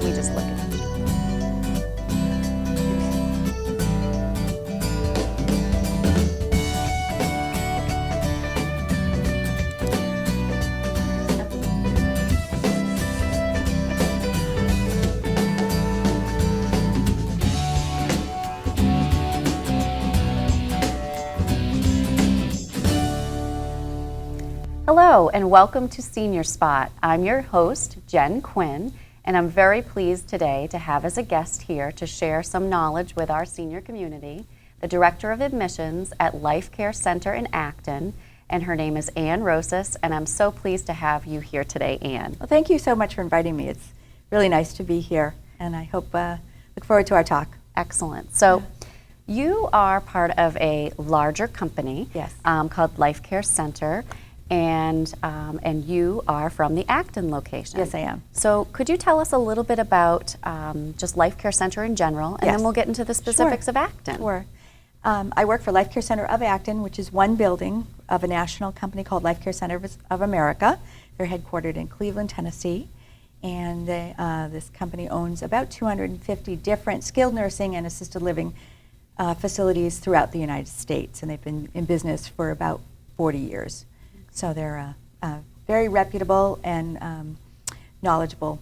we just look at it? Hello and welcome to Senior Spot. I'm your host, Jenn Quinn, and I'm very pleased today to have as a guest here to share some knowledge with our senior community, the Director of Admissions at Life Care Center in Acton, and her name is Ann Rosas, and I'm so pleased to have you here today, Ann. Well, thank you so much for inviting me. It's really nice to be here, and I hope, look forward to our talk. Excellent. So you are part of a larger company called Life Care Center, and you are from the Acton location. Yes, I am. So could you tell us a little bit about just Life Care Center in general, and then we'll get into the specifics of Acton. Sure. I work for Life Care Center of Acton, which is one building of a national company called Life Care Center of America. They're headquartered in Cleveland, Tennessee, and this company owns about 250 different skilled nursing and assisted living facilities throughout the United States, and they've been in business for about 40 years. So they're a very reputable and knowledgeable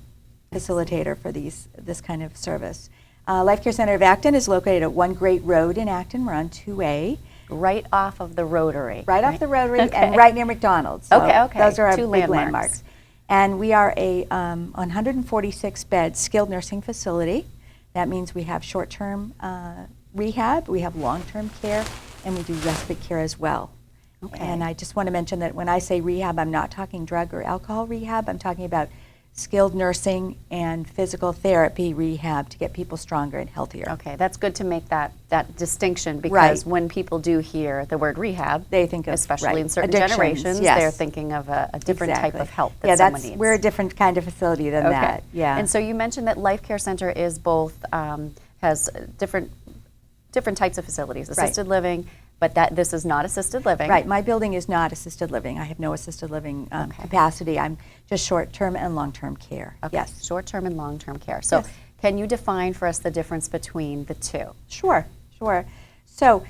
facilitator for this kind of service. Life Care Center of Acton is located at One Great Road in Acton. We're on 2A. Right off of the Rotary. Right off the Rotary and right near McDonald's. So okay. Those are our two big landmarks. And we are a 146-bed skilled nursing facility. That means we have short-term rehab, we have long-term care, and we do respite care as well. Okay. And I just want to mention that when I say rehab, I'm not talking drug or alcohol rehab. I'm talking about skilled nursing and physical therapy rehab to get people stronger and healthier. Okay, that's good to make that distinction, because when people do hear the word rehab, they think of, especially in certain addictions, generations, they're thinking of a different type of help that someone needs. We're a different kind of facility than that. Yeah. And so you mentioned that Life Care Center is both, has different types of facilities, assisted living, but this is not assisted living. Right, my building is not assisted living. I have no assisted living capacity. I'm just short-term and long-term care. Okay. Yes. Short-term and long-term care. So can you define for us the difference between the two? Sure. So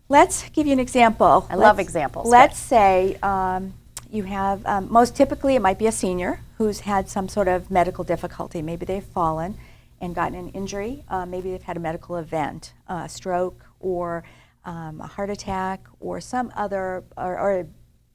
let's give you an example. I love examples. Let's say you have, most typically it might be a senior who's had some sort of medical difficulty. Maybe they've fallen and gotten an injury. Maybe they've had a medical event, a stroke, or a heart attack, or some other or a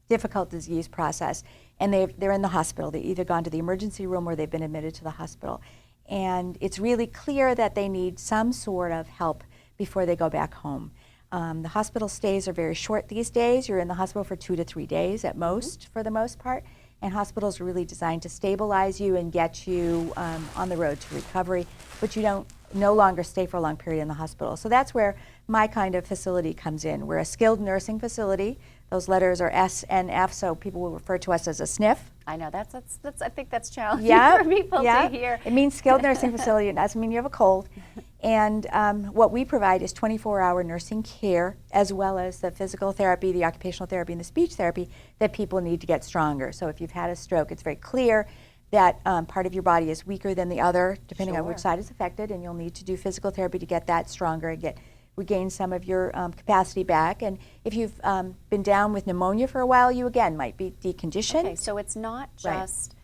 difficult disease process, and they're in the hospital. They've either gone to the emergency room or they've been admitted to the hospital. And it's really clear that they need some sort of help before they go back home. The hospital stays are very short these days. You're in the hospital for 2 to 3 days at most, for the most part. And hospitals are really designed to stabilize you and get you on the road to recovery, but you don't no longer stay for a long period in the hospital. So that's where my kind of facility comes in. We're a skilled nursing facility. Those letters are S and F, so people will refer to us as a SNF. I know, that's I think that's challenging for people to hear. It means skilled nursing facility. It doesn't mean you have a cold. And what we provide is 24-hour nursing care, as well as the physical therapy, the occupational therapy, and the speech therapy that people need to get stronger. So if you've had a stroke, it's very clear that part of your body is weaker than the other, depending on which side is affected, and you'll need to do physical therapy to get that stronger and regain some of your capacity back. And if you've been down with pneumonia for a while, you again might be deconditioned. Okay, so it's not just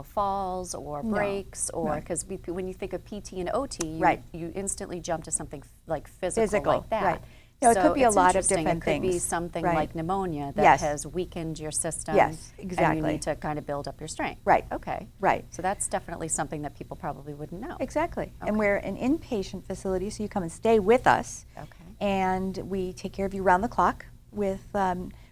falls or breaks, or because when you think of PT and OT, you instantly jump to something like physical like that. Right. No, so it could be a lot of different things. It could be something like pneumonia that has weakened your system. Yes, exactly. And you need to kind of build up your strength. Right. Okay. Right. So that's definitely something that people probably wouldn't know. Exactly. Okay. And we're an inpatient facility, so you come and stay with us. Okay. And we take care of you round the clock with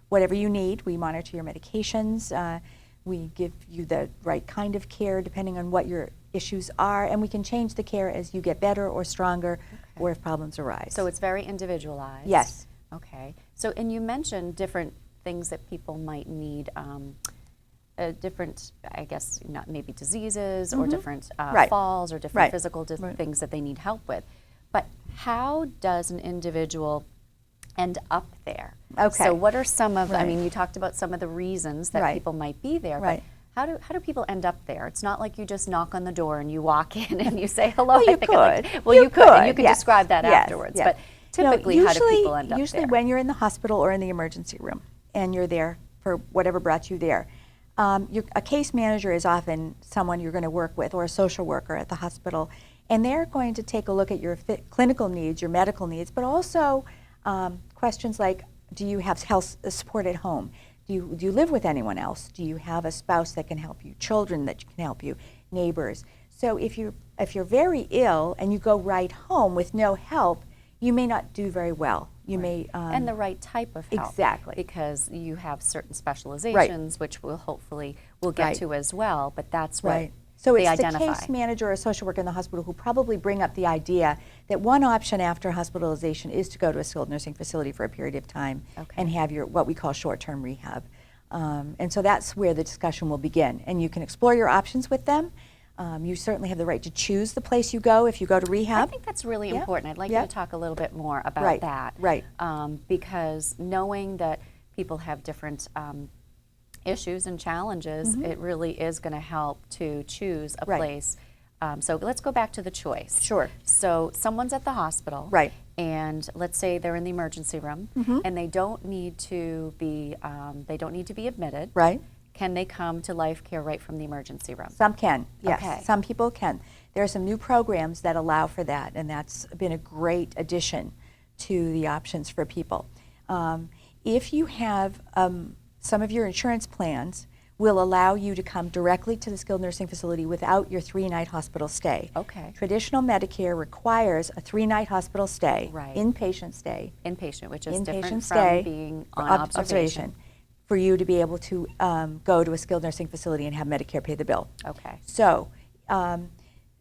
whatever you need. We monitor your medications. We give you the right kind of care depending on what your issues are, and we can change the care as you get better or stronger, or if problems arise. So it's very individualized. Yes. Okay. So, and you mentioned different things that people might need, different, I guess, not maybe diseases or different falls or different physical things that they need help with. But how does an individual end up there? Okay. So what are some of, I mean, you talked about some of the reasons that people might be there, but How do people end up there? It's not like you just knock on the door and you walk in and you say hello. Well, you I think I'd could. like well, you could. And you could yes. describe that yes. afterwards. Yes. But typically, how do people end up usually there? when you're in the hospital or in the emergency room and you're there for whatever brought you there, a case manager is often someone you're going to work with, or a social worker at the hospital, and they're going to take a look at your clinical needs, your medical needs, but also questions like, do you have health support at home? Do you live with anyone else? Do you have a spouse that can help you, children that can help you, neighbors? So if you're very ill and you go right home with no help, you may not do very well. You may and the right type of help. Exactly. Because you have certain specializations, which we'll get to as well, but that's what so they it's identify. the case manager or a social worker in the hospital who probably bring up the idea that one option after hospitalization is to go to a skilled nursing facility for a period of time and have your what we call short-term rehab. And so that's where the discussion will begin. And you can explore your options with them. You certainly have the right to choose the place you go if you go to rehab. I think that's really important. I'd like you to talk a little bit more about that. Because knowing that people have different issues and challenges, it really is going to help to choose a place. So let's go back to the choice. Sure. So someone's at the hospital. And let's say they're in the emergency room and they don't need to be admitted. Can they come to Life Care right from the emergency room? Some can, yes. Okay. Some people can. There are some new programs that allow for that, and that's been a great addition to the options for people. If you have some of your insurance plans will allow you to come directly to the skilled nursing facility without your 3-night hospital stay. Traditional Medicare requires a 3-night hospital stay, inpatient stay. Inpatient, which is different from stay being on observation. For you to be able to go to a skilled nursing facility and have Medicare pay the bill. So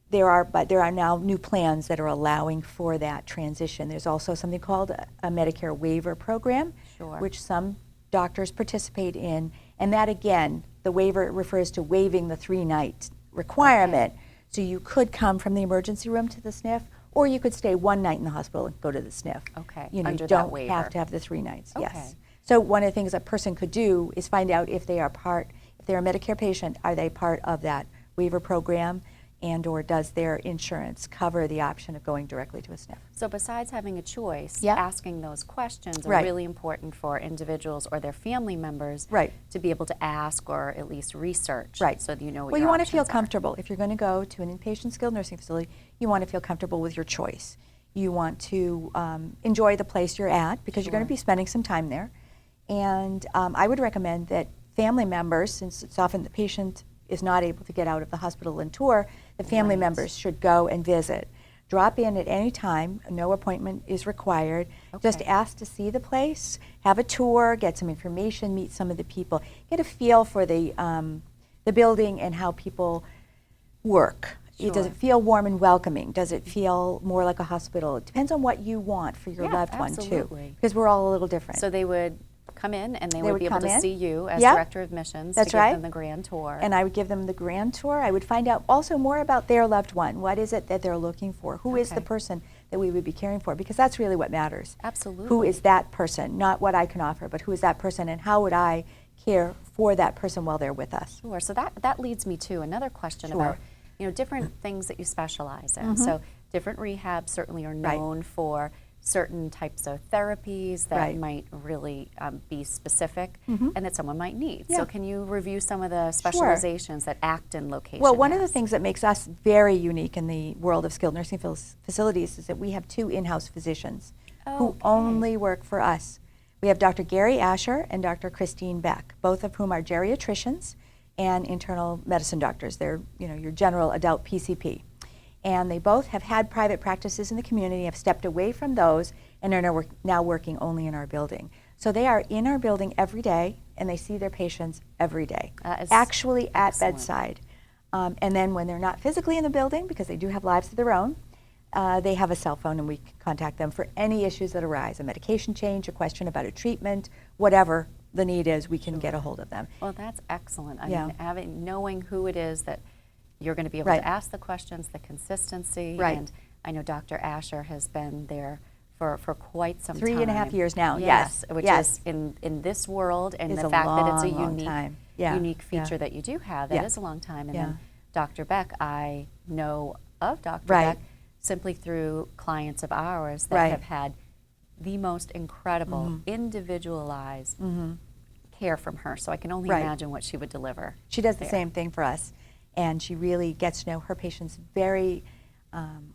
there are now new plans that are allowing for that transition. There's also something called a Medicare waiver program, which some doctors participate in, and that again, the waiver refers to waiving the 3-night requirement. So you could come from the emergency room to the SNF, or you could stay 1 night in the hospital and go to the SNF. You know, you don't have to have the 3 nights. Yes. So one of the things a person could do is find out if they're a Medicare patient, are they part of that waiver program, and or does their insurance cover the option of going directly to a SNF? So besides having a choice, asking those questions are really important for individuals or their family members to be able to ask or at least research so that you know what your you want to options feel are. comfortable. If you're going to go to an inpatient skilled nursing facility, you want to feel comfortable with your choice. You want to enjoy the place you're at because you're going to be spending some time there. And I would recommend that family members, since it's often the patient is not able to get out of the hospital and tour, the family members should go and visit. Drop in at any time, no appointment is required. Just ask to see the place, have a tour, get some information, meet some of the people, get a feel for the building and how people work. Does it feel warm and welcoming? Does it feel more like a hospital? It depends on what you want for your loved one too, because we're all a little different. So they would come in and they would be able to see you as Director of Admissions to give them the grand tour. And I would give them the grand tour. I would find out also more about their loved one. What is it that they're looking for? Who is the person that we would be caring for? Because that's really what matters. Who is that person? Not what I can offer, but who is that person and how would I care for that person while they're with us? So that leads me to another question about different things that you specialize in. So different rehabs certainly are known for certain types of therapies that might really be specific and that someone might need. So can you review some of the specializations that Acton location Well, one has? of the things that makes us very unique in the world of skilled nursing facilities is that we have 2 in-house physicians who only work for us. We have Dr. Gary Asher and Dr. Christine Beck, both of whom are geriatricians and internal medicine doctors. They're your general adult PCP. And they both have had private practices in the community, have stepped away from those, and are now working only in our building. So they are in our building every day, and they see their patients every day, actually at bedside. And then when they're not physically in the building, because they do have lives of their own, they have a cell phone, and we can contact them for any issues that arise, a medication change, a question about a treatment, whatever the need is, we can get a hold of them. Well, that's excellent. I mean, knowing who it is that you're going to be able to ask the questions, the consistency, and I know Dr. Asher has been there for quite some time. 3.5 years now, which is in this world, and the fact that it's a unique unique feature that you do have. That is a long time. And then Dr. Beck, I know of Dr. Beck simply through clients of ours that have had the most incredible, individualized care from her. So I can only imagine what she would deliver. She does the same thing for us. And she really gets to know her patients very,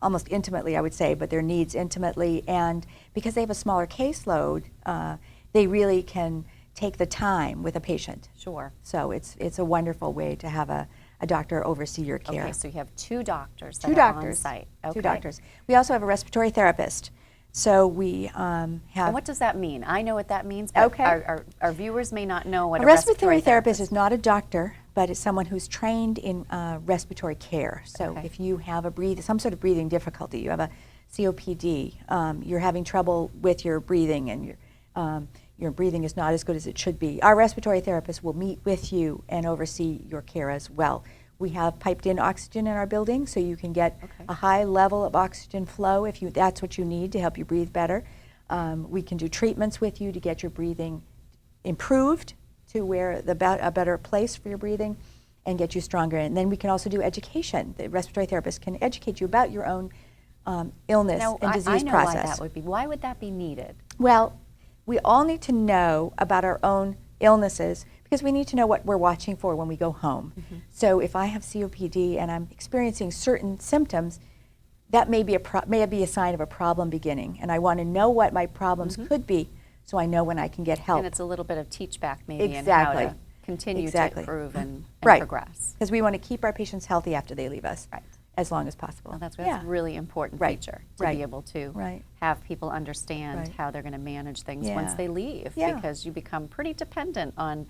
almost intimately, I would say, but their needs intimately. And because they have a smaller caseload, they really can take the time with a patient. Sure. So it's a wonderful way to have a doctor oversee your care. Okay, so you have two doctors that are on site. Okay. Two doctors. We also have a respiratory therapist. So we have... And what does that mean? I know what that means, but our viewers may not know what a respiratory therapist is. Not a doctor, but it's someone who's trained in respiratory care. So if you have some sort of breathing difficulty, you have a COPD, you're having trouble with your breathing, and your breathing is not as good as it should be, our respiratory therapist will meet with you and oversee your care as well. We have piped in oxygen in our building, so you can get a high level of oxygen flow if that's what you need to help you breathe better. We can do treatments with you to get your breathing improved to where a better place for your breathing and get you stronger. And then we can also do education. The respiratory therapist can educate you about your own illness and disease process. I know why that would be. Why would that be needed? Well, we all need to know about our own illnesses because we need to know what we're watching for when we go home. So if I have COPD and I'm experiencing certain symptoms, that may be a sign of a problem beginning, and I want to know what my problems could be so I know when I can get help. And it's a little bit of teach back maybe and how to continue to improve and progress. Because we want to keep our patients healthy after they leave us. As long as possible. Well, that's a really important feature to be able to have people understand how they're going to manage things once they leave, because you become pretty dependent on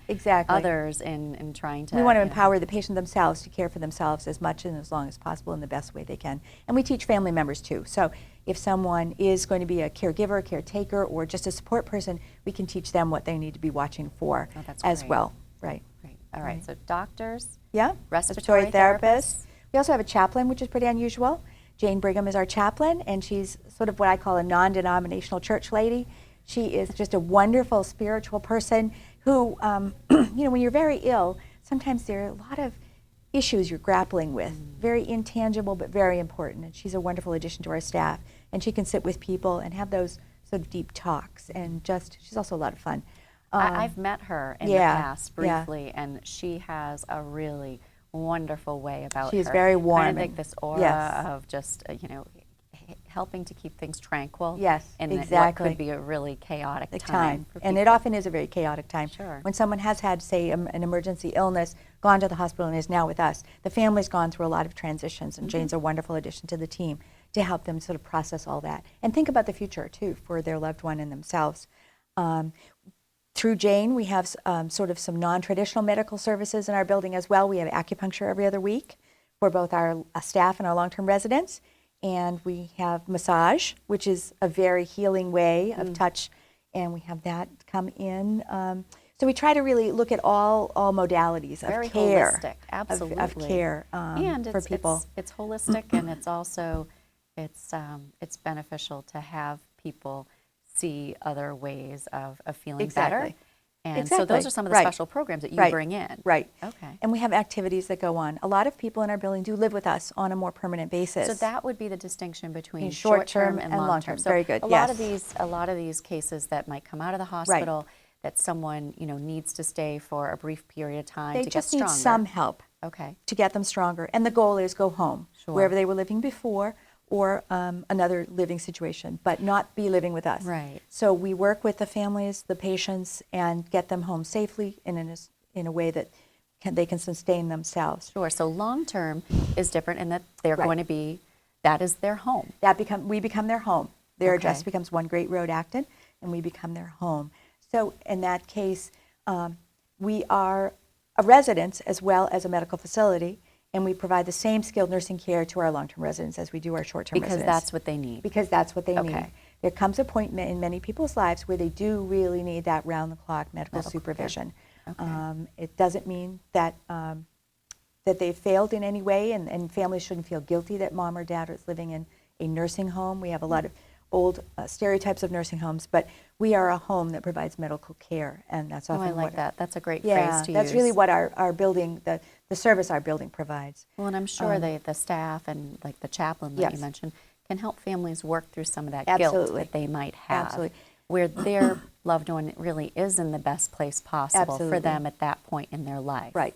others in trying to... We want to empower the patient themselves to care for themselves as much and as long as possible in the best way they can. And we teach family members too. So if someone is going to be a caregiver, caretaker, or just a support person, we can teach them what they need to be watching for as well. Great. All right, so doctors, respiratory therapists. We also have a chaplain, which is pretty unusual. Jane Brigham is our chaplain, and she's sort of what I call a non-denominational church lady. She is just a wonderful spiritual person who, when you're very ill, sometimes there are a lot of issues you're grappling with, very intangible but very important. And she's a wonderful addition to our staff. And she can sit with people and have those sort of deep talks. And she's also a lot of fun. I've met her in the past briefly, and she has a really wonderful way about her. She's very warm. Kind of like this aura of just, helping to keep things tranquil. In what could be a really chaotic time. And it often is a very chaotic time. When someone has had, say, an emergency illness, gone to the hospital and is now with us, the family's gone through a lot of transitions, and Jane's a wonderful addition to the team to help them sort of process all that and think about the future, too, for their loved one and themselves. Through Jane, we have sort of some non-traditional medical services in our building as well. We have acupuncture every other week for both our staff and our long-term residents. And we have massage, which is a very healing way of touch, and we have that come in. So we try to really look at all modalities of care. Holistic, absolutely. Of care for people. It's holistic, and it's also, it's beneficial to have people see other ways of feeling better. And so those are some of the special programs that you bring in. Okay. And we have activities that go on. A lot of people in our building do live with us on a more permanent basis. So that would be the distinction between short-term and long-term. So very good. A lot of these cases that might come out of the hospital that someone needs to stay for a brief period of time to get stronger. They just need some help to get them stronger. And the goal is go home, wherever they were living before, or another living situation, but not be living with us. So we work with the families, the patients, and get them home safely and in a way that they can sustain themselves. So long-term is different in that they're going to be, that is their home. We become their home. Their address becomes One Great Road, Acton, and we become their home. So in that case, we are a residence as well as a medical facility, and we provide the same skilled nursing care to our long-term residents as we do our short-term residents. Because that's what they need. Because that's what they need. There comes a point in many people's lives where they do really need that round-the-clock medical supervision. It doesn't mean that that they've failed in any way, and families shouldn't feel guilty that mom or dad is living in a nursing home. We have a lot of old stereotypes of nursing homes, but we are a home that provides medical care, and that's often I like what that. That's a great yeah, phrase to use. that's really what our building, the service our building provides. Well, and I'm sure the staff and like the chaplain that you Yes. mentioned can help families work through some of that guilt Absolutely. that they might have, Absolutely. where their loved one really is in the best place possible for Absolutely. them at that point in their life. Right.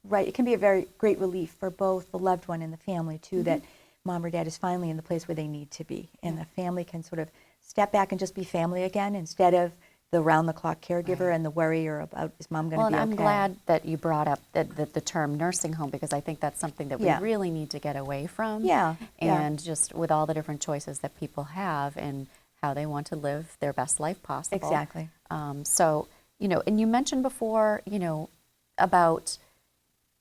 Right. It can be a very great relief for both the loved one and the family, too, that mom or dad is finally in the place where they need to be. And the family can sort of step back and just be family again instead of the round-the-clock caregiver and the worrier about, is mom going to be okay? Well, I'm glad that you brought up the term nursing home, because I think that's something that we Yeah. really need to get away from. Yeah. And just with all the different choices that people have and how they want to live their best life possible. Exactly. So, and you mentioned before, about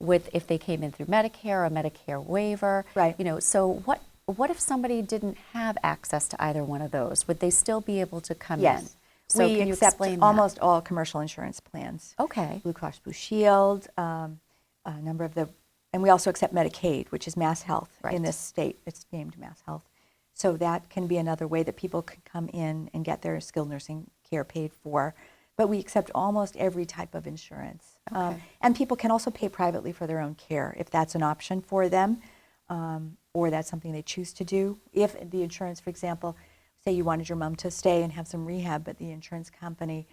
with if they came in through Medicare or Medicare waiver. Right. So what if somebody didn't have access to either one of those? Would they still be able to come in? Yes. So we can you accept explain that? almost all commercial insurance plans. Okay. Blue Cross Blue Shield, a number of and we also accept Medicaid, which is Mass Health Right. in this state. It's named Mass Health. So that can be another way that people can come in and get their skilled nursing care paid for. But we accept almost every type of insurance. Okay. And people can also pay privately for their own care if that's an option for them, or that's something they choose to do. If the insurance, for example, say you wanted your mom to stay and have some rehab, but the insurance company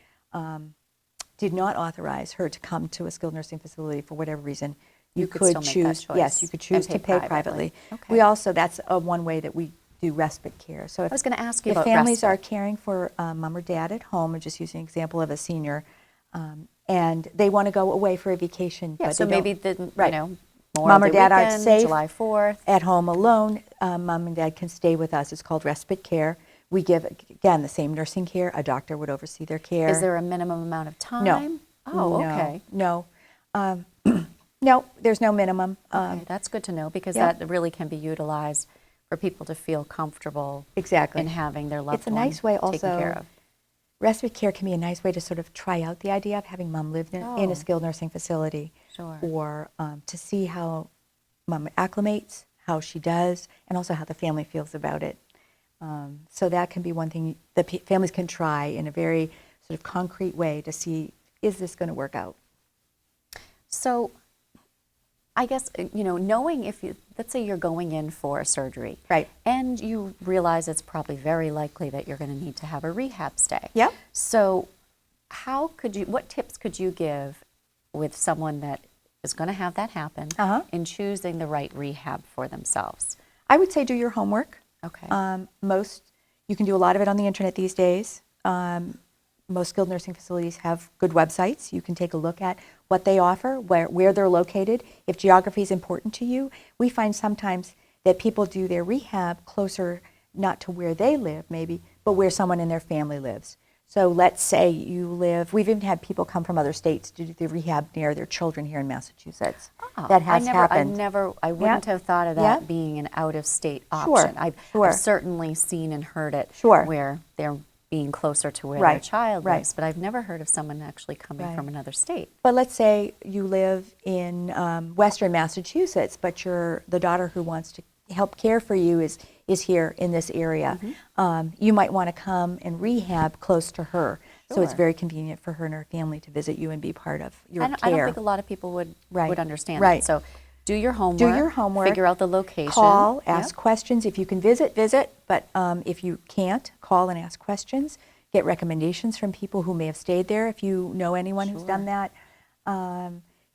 did not authorize her to come to a skilled nursing facility for whatever reason, you could could still make that choose. choice Yes, you could choose and to pay pay privately. privately. Okay. We also, that's one way that we do respite care. So if, I was going to ask you if about families are respite. caring for mom or dad at home, or just using an example of a senior, and they want to go away for a vacation, Yeah, but so they maybe don't, Memorial Mom or Day dad aren't weekend, safe July 4th. at home alone, mom and dad can stay with us. It's called respite care. We give, again, the same nursing care. A doctor would oversee their care. Is there a minimum amount of time? No. Oh, No. okay. No. No, there's no minimum. Okay, that's good to know, because yeah. that really can be utilized for people to feel comfortable Exactly. in having their loved It's a one nice way taken also. care of. Respite care can be a nice way to sort of try out the idea of having mom live in Oh. a skilled nursing facility. Sure. Or to see how mom acclimates, how she does, and also how the family feels about it. So that can be one thing that families can try in a very sort of concrete way to see, is this going to work out? So I guess, knowing if you, let's say you're going in for a surgery. Right. And you realize it's probably very likely that you're going to need to have a rehab stay. Yep. So what tips could you give with someone that is going to have that happen in choosing the right rehab for themselves? I would say do your homework. Okay. You can do a lot of it on the internet these days. Most skilled nursing facilities have good websites. You can take a look at what they offer, where they're located. If geography is important to you, we find sometimes that people do their rehab closer, not to where they live maybe, but where someone in their family lives. So let's say you live, we've even had people come from other states to do the rehab near their children here in Massachusetts. Oh, that has happened. I wouldn't have thought of that being an out-of-state option. I've certainly seen and heard it where they're being closer to where their child lives, but I've never heard of someone actually coming from another state. But let's say you live in Western Massachusetts, but the daughter who wants to help care for you is here in this area. You might want to come and rehab close to her. So it's very convenient for her and her family to visit you and be part of your care. I don't think a lot of people would understand that. So do your homework. Do your homework. Figure out the location. Call, ask questions. If you can visit. But if you can't, call and ask questions. Get recommendations from people who may have stayed there if you know anyone who's done that.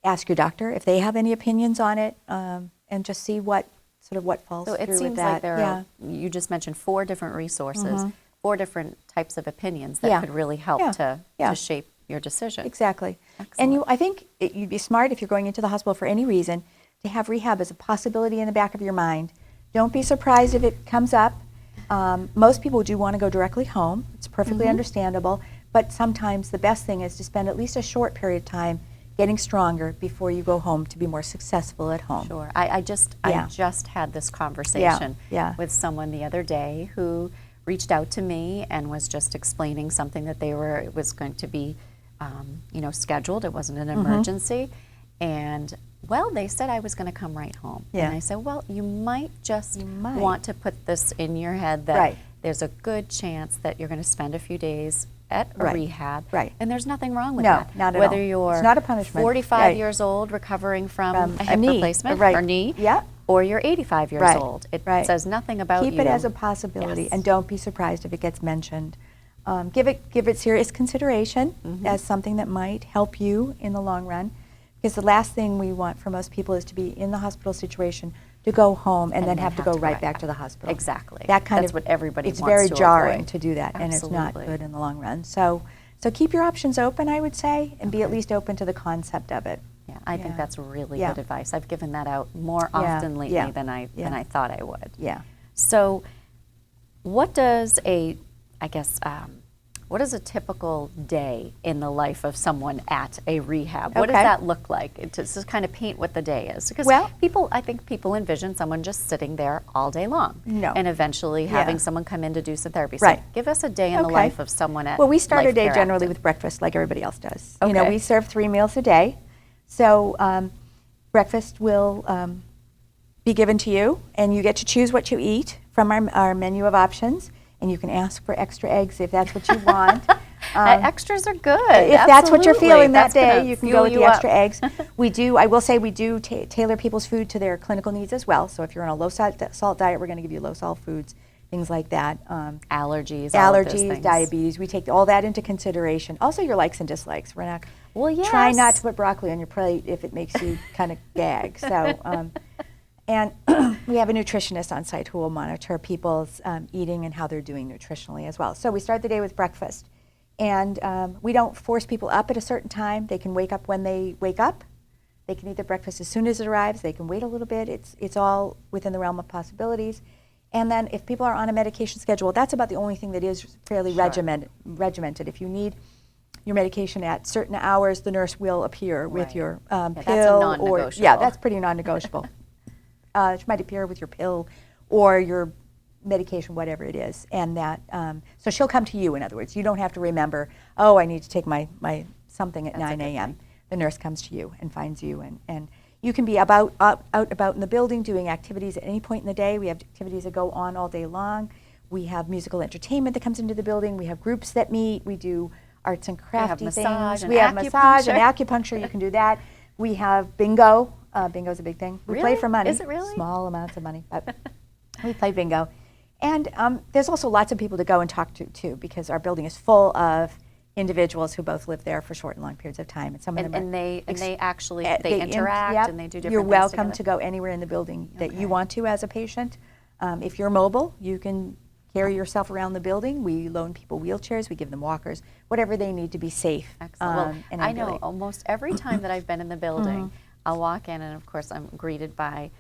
Ask your doctor if they have any opinions on it, and just see what falls through with that. So it seems like there are, you just mentioned 4 different resources, 4 different types of opinions that could really help to shape your decision. Exactly. Excellent. And I think you'd be smart if you're going into the hospital for any reason to have rehab as a possibility in the back of your mind. Don't be surprised if it comes up. Most people do want to go directly home. It's perfectly understandable. But sometimes the best thing is to spend at least a short period of time getting stronger before you go home to be more successful at home. Sure. I just had this conversation with someone the other day who reached out to me and was just explaining something that it was going to be scheduled. It wasn't an emergency. And they said I was going to come right home. And I said, you might want to put this in your head that there's a good chance that you're going to spend a few days at a rehab. Right. And there's nothing wrong with No, that. not at Whether all. you're It's not a punishment. 45 years old recovering from a hip knee. replacement Right. or knee, Yeah. or you're 85 years old. It says nothing about you. Keep it as a possibility, Yes. and don't be surprised if it gets mentioned. Give it serious consideration as something that might help you in the long run, because the last thing we want for most people is to be in the hospital situation, to go home and then have to go right back to the hospital. Exactly. That's what everybody wants to It's very jarring avoid. to do that, and it's not Absolutely. good in the long run. So keep your options open, I would say, and be at least open to the concept of it. Yeah, I think that's really Yeah. good advice. I've given that out more Yeah. often lately Yeah. than I Yeah. thought I would. Yeah. So, what does what does a typical day in the life of someone at a rehab? What does Okay. that look like? To just kind of paint what the day is, because I think people envision someone just sitting there all day long, No. and eventually having someone come in to do some therapy. Right. So, give us a day in the life of someone at. Well, we start our Life day Care generally Acton. with breakfast, like everybody else does. Okay. You know, we serve 3 meals a day, so breakfast will be given to you, and you get to choose what you eat from our menu of options, and you can ask for extra eggs if that's what you want. Extras are good. If that's what you're Absolutely. feeling that That's gonna day, you can fuel go with the you up. extra eggs. I will say we do tailor people's food to their clinical needs as well. So if you're on a low salt diet, we're going to give you low salt foods, things like that. Allergies, all of those Allergies, things. diabetes, we take all that into consideration. Also your likes and dislikes. We're not, try not to put broccoli on your plate if it makes you kind of gag. So, and we have a nutritionist on site who will monitor people's eating and how they're doing nutritionally as well. So we start the day with breakfast. And we don't force people up at a certain time. They can wake up when they wake up. They can eat their breakfast as soon as it arrives. They can wait a little bit. It's all within the realm of possibilities. And then if people are on a medication schedule, that's about the only thing that is fairly regimented. If you need your medication at certain hours, the nurse will appear with your pill. That's a non-negotiable. That's pretty non-negotiable. She might appear with your pill or your medication, whatever it is, and that so she'll come to you. In other words, you don't have to remember, oh, I need to take my something at 9 a.m. The nurse comes to you and finds you, and you can be out about in the building doing activities at any point in the day. We have activities that go on all day long. We have musical entertainment that comes into the building. We have groups that meet. We do arts and crafty things. We have massage and acupuncture. You can do that. We have bingo. Bingo is a big thing. We play for money. Is it really? Small amounts of money, but we play bingo. And there's also lots of people to go and talk to, too, because our building is full of individuals who both live there for short and long periods of time. And some of them they interact and they do different You're things welcome together. to go anywhere in the building that you want to as a patient. If you're mobile, you can carry yourself around the building. We loan people wheelchairs. We give them walkers, whatever they need to be safe. Excellent. And I know almost every time that I've been in the building, I'll walk in and, of course, I'm greeted by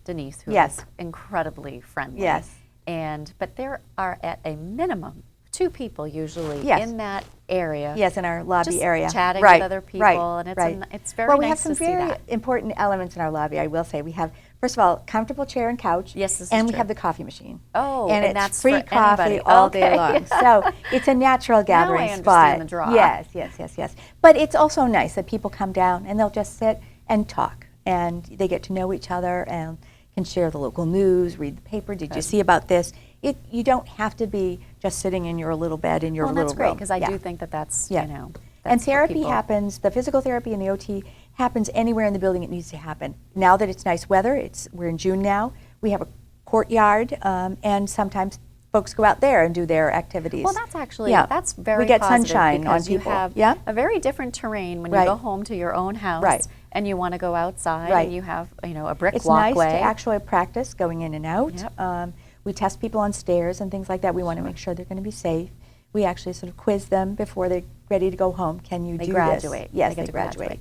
Denise, who is incredibly friendly. Yes. But there are at a minimum 2 people usually in that area. Yes, in our lobby just area. Chatting with other people, and it's very we nice have some to see that. very important elements in our lobby, I will say. We have, first of all, comfortable chair and couch. Yes, this is and we true. have the coffee machine. Oh, and it's that's free for coffee anybody. all day long. So it's a natural gathering Now I spot. understand the draw. Yes. But it's also nice that people come down and they'll just sit and talk, and they get to know each other and can share the local news, read the paper. Did you see about this? You don't have to be just sitting in your little bed in your little room. That's great, because I do think that's, and that's therapy happens, the physical therapy and the OT happens anywhere in the building it needs to happen. Now that it's nice weather, we're in June now, we have a courtyard, and sometimes folks go out there and do their activities. Well, that's actually, that's very we get positive, sunshine because on people. You have a very different terrain when you go home to your own house and you want to go outside and you have, a brick walkway. It's nice to actually practice going in and out. We test people on stairs and things like that. We want to make sure they're going to be safe. We actually sort of quiz them before they're ready to go home. Can you do this? They graduate. Yes, they graduate.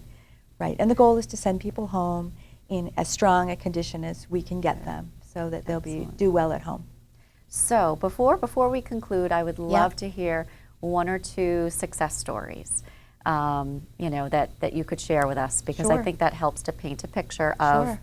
Right, and the goal is to send people home in as strong a condition as we can get them, so that they'll do well at home. So before we conclude, I would love to hear 1 or 2 success stories, that you could share with us, because I think that helps to paint a picture of,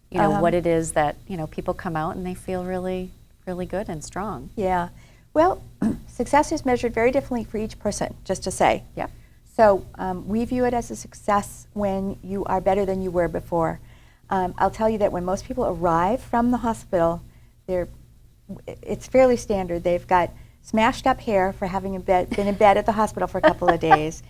what it is that, people come out and they feel really, really good and strong. Yeah. Well, success is measured very differently for each person, just to say. Yep. So we view it as a success when you are better than you were before. I'll tell you that when most people arrive from the hospital, they're it's fairly standard. They've got smashed up hair for having been in bed at the hospital for a couple of days.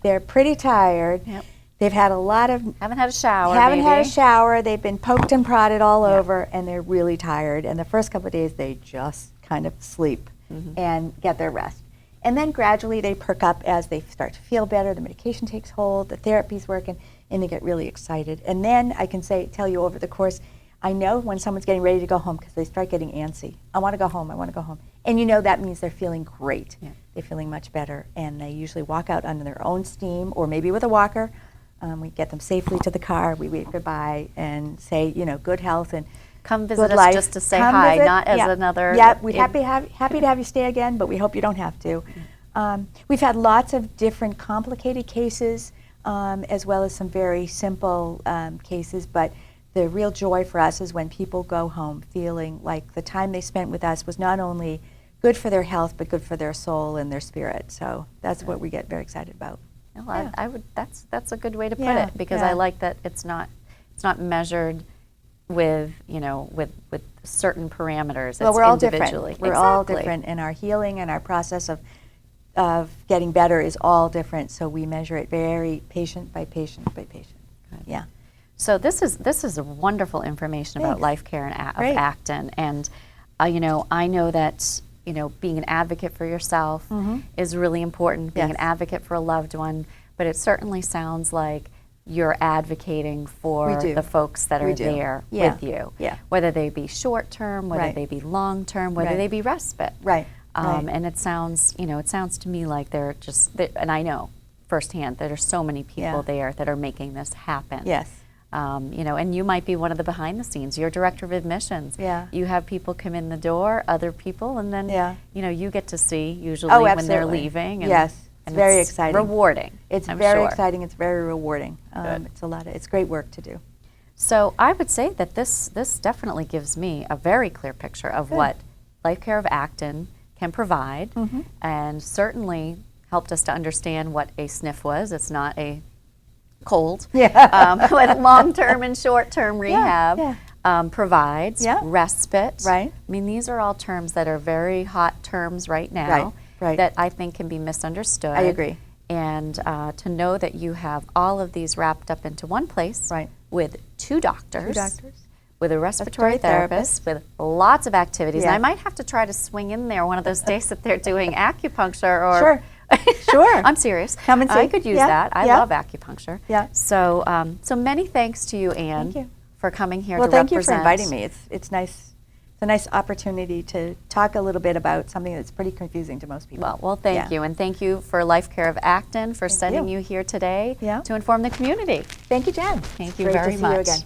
They're pretty tired. Yep. They've had a lot of... Haven't had a shower, Haven't had a maybe. shower. They've been poked and prodded all over, and they're really tired. And the first couple of days, they just kind of sleep and get their rest. And then gradually they perk up as they start to feel better, the medication takes hold, the therapy's working, and they get really excited. And then I can tell you over the course, I know when someone's getting ready to go home because they start getting antsy. I want to go home, I want to go home. And you know that means they're feeling great. Yeah. They're feeling much better, and they usually walk out under their own steam or maybe with a walker. We get them safely to the car, we wave goodbye and say, you know, good health and Come good visit us life. just to say Come hi, visit. not as Yeah. another... Yeah, we'd happy to have you stay again, but we hope you don't have to. We've had lots of different complicated cases, as well as some very simple cases, but the real joy for us is when people go home feeling like the time they spent with us was not only good for their health, but good for their soul and their spirit. So that's what we get very excited about. Well, Yeah. I would. That's a good way to put Yeah, it, because yeah. I like that it's not measured with, you know, with certain parameters. Well, it's we're all individually. different. We're all Exactly. different, and our healing and our process of getting better is all different. So we measure it very patient by patient by patient. Good. Yeah. So this is a wonderful information about Thanks. Life Care of Great. Acton, and you know, I know that, you know, being an advocate for yourself is really important. Being Yes. an advocate for a loved one, but it certainly sounds like you're advocating for We do. the folks that We are do. there Yeah. with you, Yeah. whether they be short term, whether Right. they be long term, whether Right. they be respite. Right. Right. And it sounds, you know, it sounds to me like they're just, and I know firsthand that there's so many people Yeah. there that are making this happen. Yes. You know, and you might be one of the behind the scenes. You're director of admissions. Yeah. You have people come in the door, other people, and then, Yeah. you know, you get to see usually Oh, when they're absolutely. leaving. And, Yes. It's and very exciting. Rewarding. It's I'm very sure. exciting. It's very rewarding. Good. It's great work to do. So I would say that this definitely gives me a very clear picture of Good. what Life Care of Acton can provide, and certainly helped us to understand what a sniff was. It's not a cold. Yeah. What long-term and short-term rehab yeah. provides. Yeah. Respite. Right. I mean, these are all terms that are very hot terms right now. Right, right. That I think can be misunderstood. I agree. And to know that you have all of these wrapped up into one place, Right. with two doctors, with a respiratory Respiratory therapist, with lots of activities. Yeah. And I might have to try to swing in there one of those days that they're doing acupuncture or... Sure. Sure. I'm serious. Come and see. I could use Yeah, that. I yeah. love acupuncture. Yeah. So, so many thanks to you, Ann, Thank you. for coming here Well, to thank represent. you for inviting me. It's nice. It's a nice opportunity to talk a little bit about something that's pretty confusing to most people. Well, thank Yeah. you. And thank you for Life Care of Acton for Thank sending you. you here today Yeah. to inform the community. Thank you, Jen. Thank It's you great very to see much. you again.